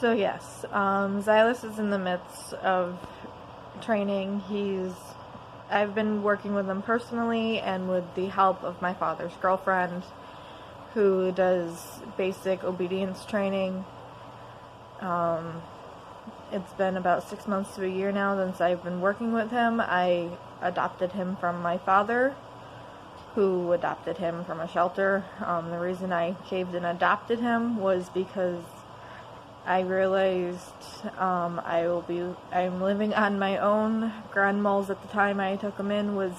So yes, Xylus is in the midst of training. I've been working with him personally and with the help of my father's girlfriend, who does basic obedience training. It's been about 6 months to a year now since I've been working with him. I adopted him from my father, who adopted him from a shelter. The reason I caved and adopted him was because I realized I'm living on my own. Grand Moles at the time I took him in was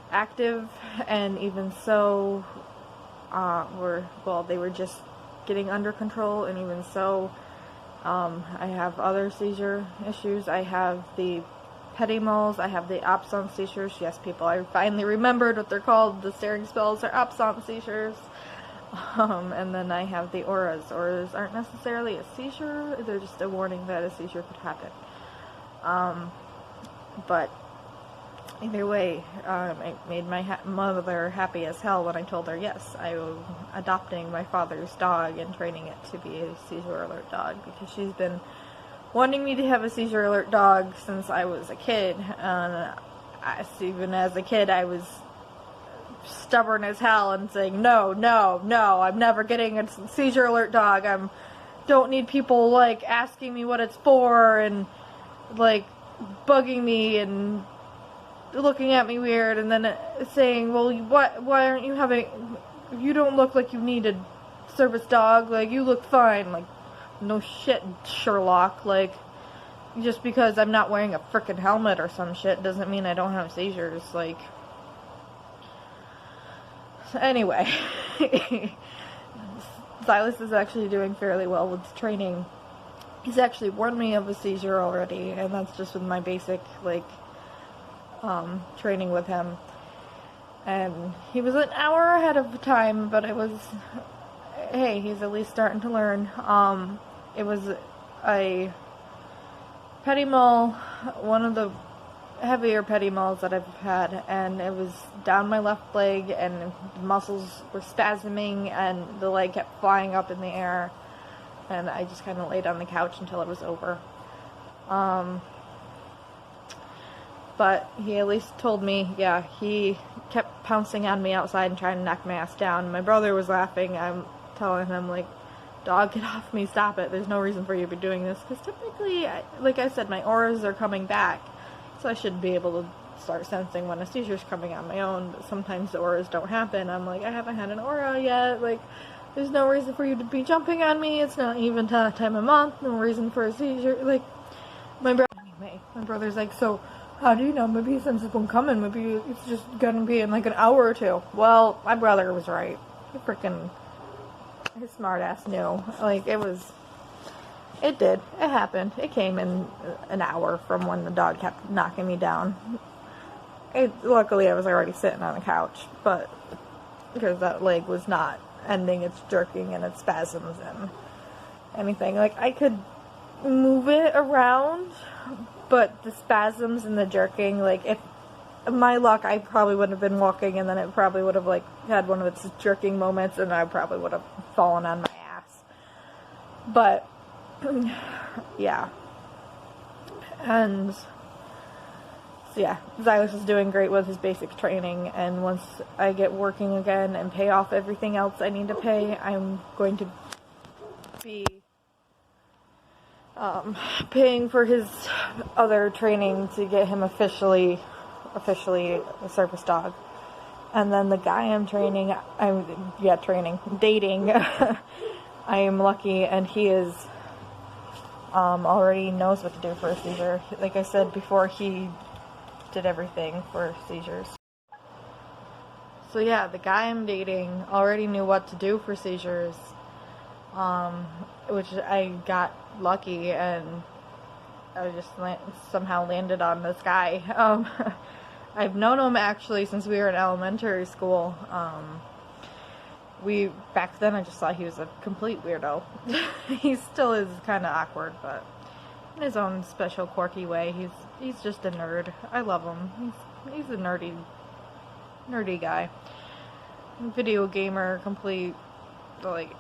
active, and even so, they were just getting under control, and even so, I have other seizure issues. I have the petit moles, I have the absence seizures. Yes, people, I finally remembered what they're called. The staring spells are absence seizures. And then I have the auras. Auras aren't necessarily a seizure, they're just a warning that a seizure could happen. But either way, I made my mother happy as hell when I told her, yes, I was adopting my father's dog and training it to be a seizure alert dog, because she's been wanting me to have a seizure alert dog since I was a kid. Even as a kid, I was stubborn as hell and saying, no, I'm never getting a seizure alert dog. Don't need people, like, asking me what it's for and, like, bugging me and looking at me weird, and then saying, well, why aren't you you don't look like you need a service dog, like, you look fine. Like, no shit, Sherlock. Like, just because I'm not wearing a frickin' helmet or some shit doesn't mean I don't have seizures. Like, anyway, Silas is actually doing fairly well with training. He's actually warned me of a seizure already, and that's just with my basic, like, training with him. And he was an hour ahead of time, but it was, hey, he's at least starting to learn. It was a petit mole, one of the heavier petit moles that I've had, and it was down my left leg, and the muscles were spasming, and the leg kept flying up in the air, and I just kind of laid on the couch until it was over. But he at least told me, yeah, he kept pouncing on me outside and trying to knock my ass down. My brother was laughing. I'm telling him, like, dog, get off me, stop it. There's no reason for you to be doing this. Because typically, like I said, my auras are coming back. So I should be able to start sensing when a seizure's coming on my own. But sometimes the auras don't happen. I'm like, I haven't had an aura yet. Like, there's no reason for you to be jumping on me. It's not even time of month. No reason for a seizure. Like, my brother's like, so how do you know? Maybe he senses one coming. Maybe it's just gonna be in like an hour or two. Well, my brother was right. His smart ass knew. Like, it did. It happened. It came in an hour from when the dog kept knocking me down. Luckily, I was already sitting on the couch, but because that leg was not ending its jerking and its spasms and anything. Like, I could move it around, but the spasms and the jerking, like, if my luck, I probably would have been walking, and then it probably would have, like, had one of its jerking moments, and I probably would have fallen on my ass. But, yeah. And, so yeah, Xylus is doing great with his basic training, and once I get working again and pay off everything else I need to pay, I'm going to be paying for his other training to get him officially a service dog. And then the guy I'm dating, I am lucky, and he is already knows what to do for a seizure. Like I said before, he did everything for seizures. So yeah, the guy I'm dating already knew what to do for seizures, which I got lucky, and I just somehow landed on this guy. I've known him actually since we were in elementary school. Back then I just thought he was a complete weirdo. He still is kind of awkward, but in his own special quirky way. He's just a nerd. I love him. He's a nerdy guy. Video gamer, complete, like,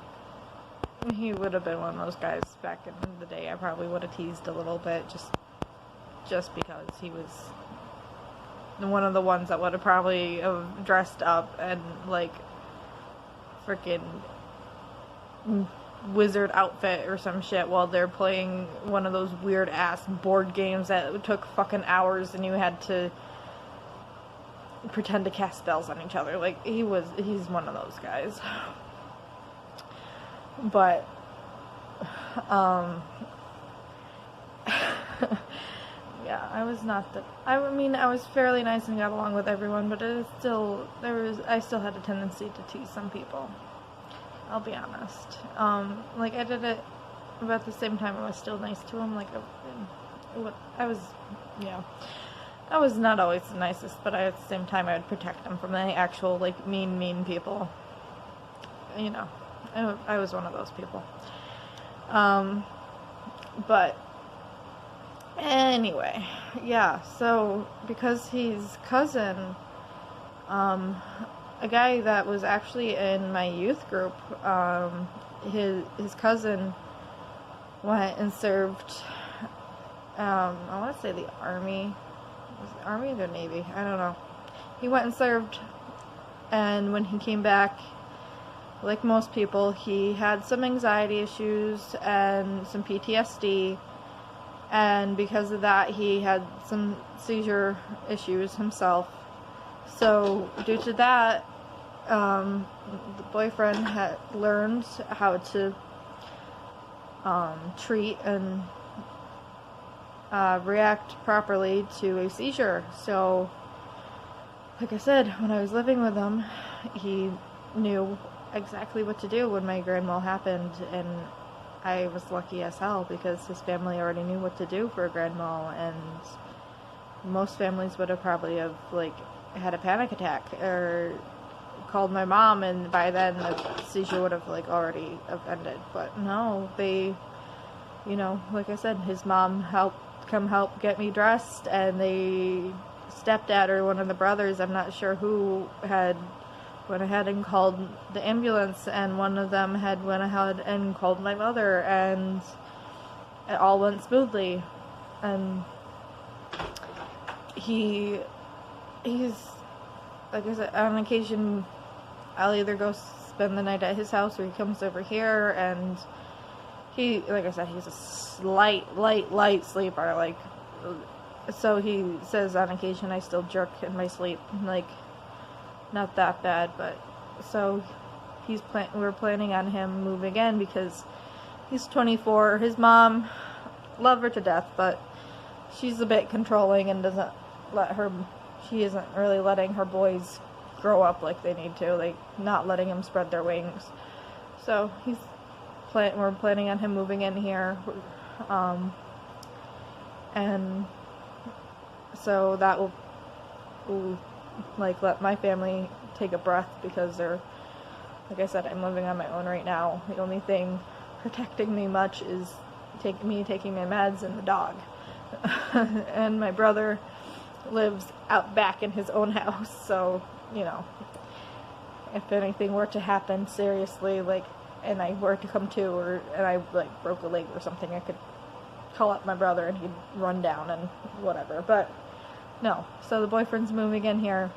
he would have been one of those guys back in the day I probably would have teased a little bit, just because he was one of the ones that would have probably dressed up and like freaking wizard outfit or some shit while they're playing one of those weird ass board games that took fucking hours and you had to pretend to cast spells on each other. Like, he's one of those guys. But yeah, I was not the, I mean, I was fairly nice and got along with everyone, but it was still, I still had a tendency to tease some people. I'll be honest. Like, I did it about the same time I was still nice to him. Like, I was not always the nicest, but at the same time, I would protect him from the actual, like, mean people. You know, I was one of those people. But anyway, yeah, so because he's cousin, a guy that was actually in my youth group, his cousin went and served, I want to say the Army. Was it Army or the Navy? I don't know. He went and served, and when he came back, like most people, he had some anxiety issues and some PTSD, and because of that, he had some seizure issues himself. So, due to that, the boyfriend had learned how to treat and react properly to a seizure. So, like I said, when I was living with him, he knew exactly what to do when my grand mal happened, and I was lucky as hell because his family already knew what to do for a grand mal, and most families would have probably had a panic attack or called my mom, and by then the seizure would have already ended. But no, they, like I said, his mom come help get me dressed, and they stepdad or one of the brothers, I'm not sure who, had went ahead and called the ambulance, and one of them had went ahead and called my mother, and it all went smoothly. And he's, like I said, on occasion I'll either go spend the night at his house or he comes over here, and he, like I said, he's a light sleeper, so he says on occasion I still jerk in my sleep, not that bad, but so we're planning on him moving in because he's 24. His mom, love her to death, but she's a bit controlling and she isn't really letting her boys grow up like they need to, not letting them spread their wings. So we're planning on him moving in here, and so that will let my family take a breath, because they're, like I said, I'm living on my own right now. The only thing protecting me much is taking my meds and the dog. And my brother lives out back in his own house, so, if anything were to happen seriously, and I were to come to, and I, broke a leg or something, I could call up my brother and he'd run down and whatever, but no. So the boyfriend's moving in here,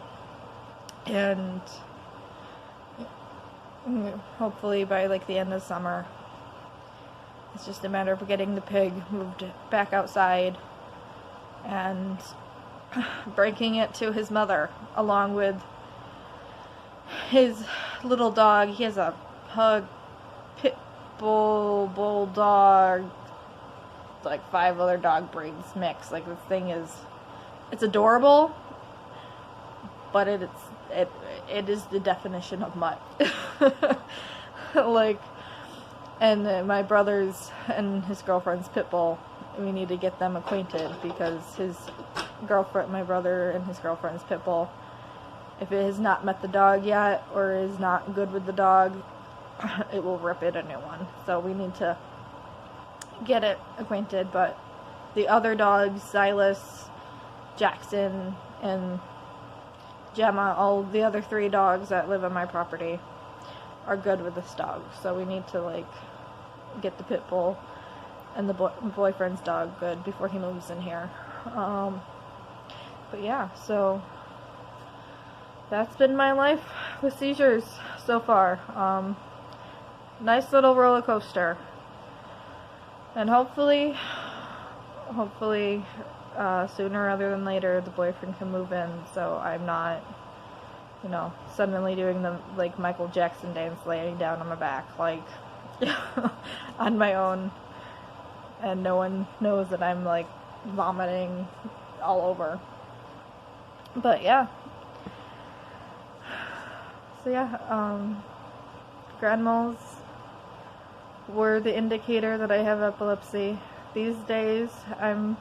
and hopefully by the end of summer. It's just a matter of getting the pig moved back outside and breaking it to his mother, along with his little dog. He has a pug, pit bull, bulldog, 5 other dog breeds mix. This thing is, it's adorable, but it is the definition of mutt. And my brother's and his girlfriend's pit bull, we need to get them acquainted, because my brother and his girlfriend's pit bull, if it has not met the dog yet or is not good with the dog, it will rip it a new one. So we need to get it acquainted. But the other dogs, Silas, Jackson, and Gemma, all the other 3 dogs that live on my property, are good with this dog. So we need to get the pit bull and the boyfriend's dog good before he moves in here. But yeah, so that's been my life with seizures so far. Nice little roller coaster. And hopefully, sooner rather than later, the boyfriend can move in, so I'm not, suddenly doing the, like, Michael Jackson dance, laying down on my back, like, on my own, and no one knows that I'm, like, vomiting all over. But, yeah. So, yeah, grand moles were the indicator that I have epilepsy. These days, I'm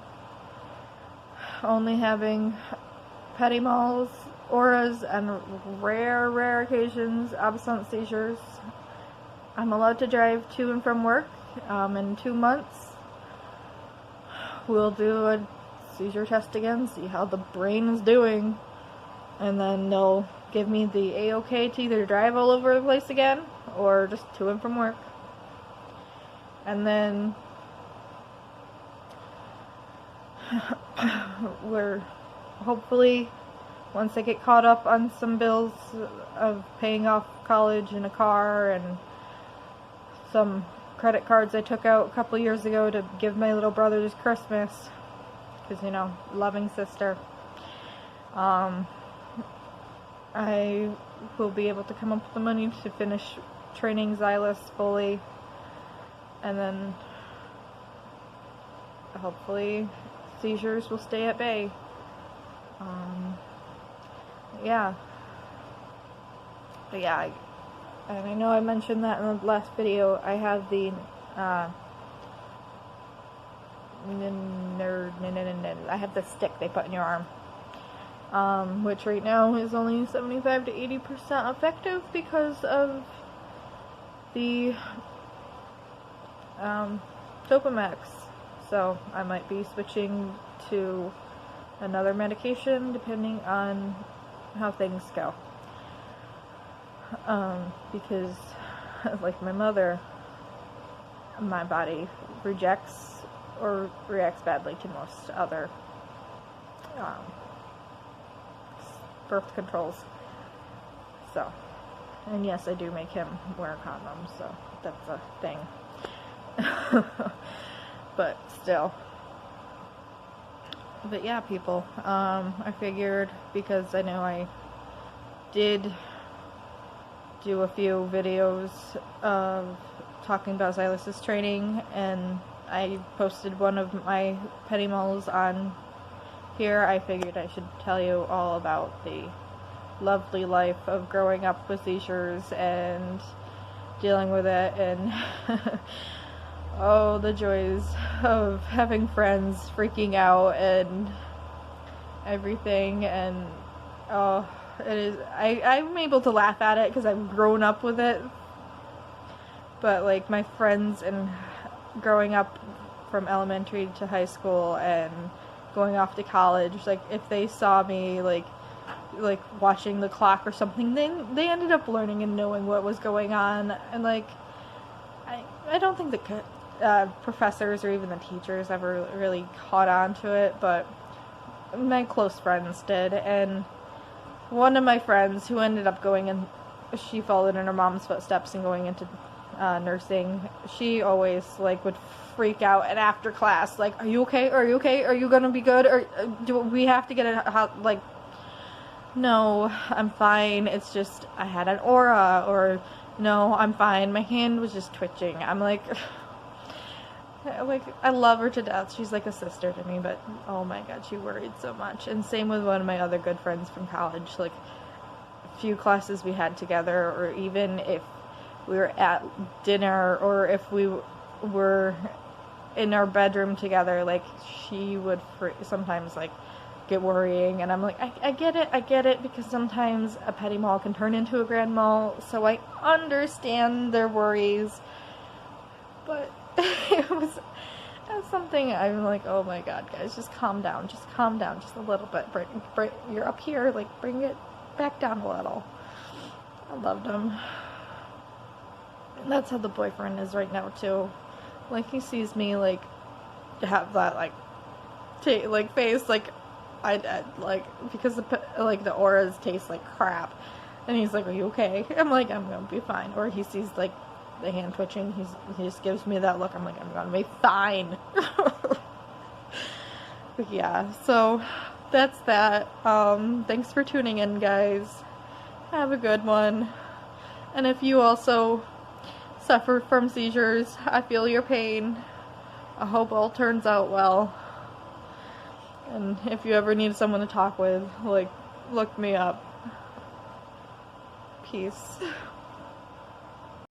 only having petit moles, auras, and rare occasions, absent seizures. I'm allowed to drive to and from work. In 2 months, we'll do a seizure test again, see how the brain is doing, and then they'll give me the A-OK to either drive all over the place again, or just to and from work. And then we're hopefully, once I get caught up on some bills of paying off college and a car and some credit cards I took out a couple years ago to give my little brother this Christmas, because, loving sister, I will be able to come up with the money to finish training Xylus fully, and then hopefully seizures will stay at bay. Yeah. But yeah, and I know I mentioned that in the last video, I have the, I have the stick they put in your arm, which right now is only 75 to 80% effective because of the, Dopamax. So I might be switching to another medication depending on how things go. Because like my mother, my body rejects or reacts badly to most other birth controls. So, and yes, I do make him wear condoms, so that's a thing. But still. But yeah, people, I figured, because I know I did do a few videos of talking about Xylus's training, and I posted one of my petit moles on here. I figured I should tell you all about the lovely life of growing up with seizures and dealing with it, and oh, the joys of having friends freaking out and everything. And oh, it is, I'm able to laugh at it because I've grown up with it, but like my friends and growing up from elementary to high school and going off to college, like if they saw me like watching the clock or something, they ended up learning and knowing what was going on. And like I don't think the professors or even the teachers ever really caught on to it, but my close friends did. And one of my friends who ended up she followed in her mom's footsteps and going into nursing, she always like would freak out, and after class, like, are you okay? Are you okay? Are you gonna be good? Or do we have to get like, no, I'm fine. It's just I had an aura, or no, I'm fine. My hand was just twitching. I'm like, I love her to death. She's like a sister to me, but oh my god, she worried so much. And same with one of my other good friends from college. Like, a few classes we had together, or even if we were at dinner, or if we were in our bedroom together, like, she would sometimes like get worrying, and I'm like, I get it, because sometimes a petit mole can turn into a grand mole, so I understand their worries. But it was something I'm like, oh my god, guys, just calm down just a little bit. You're up here, like, bring it back down a little. I loved them. And that's how the boyfriend is right now too. Like, he sees me, like, have that, like, like, face, like, I like, because the auras taste like crap. And he's like, are you okay? I'm like, I'm gonna be fine. Or he sees, like, the hand twitching, he just gives me that look. I'm like, I'm gonna be fine. But yeah, so that's that. Thanks for tuning in, guys. Have a good one. And if you also suffer from seizures, I feel your pain. I hope all turns out well. And if you ever need someone to talk with, like, look me up. Peace.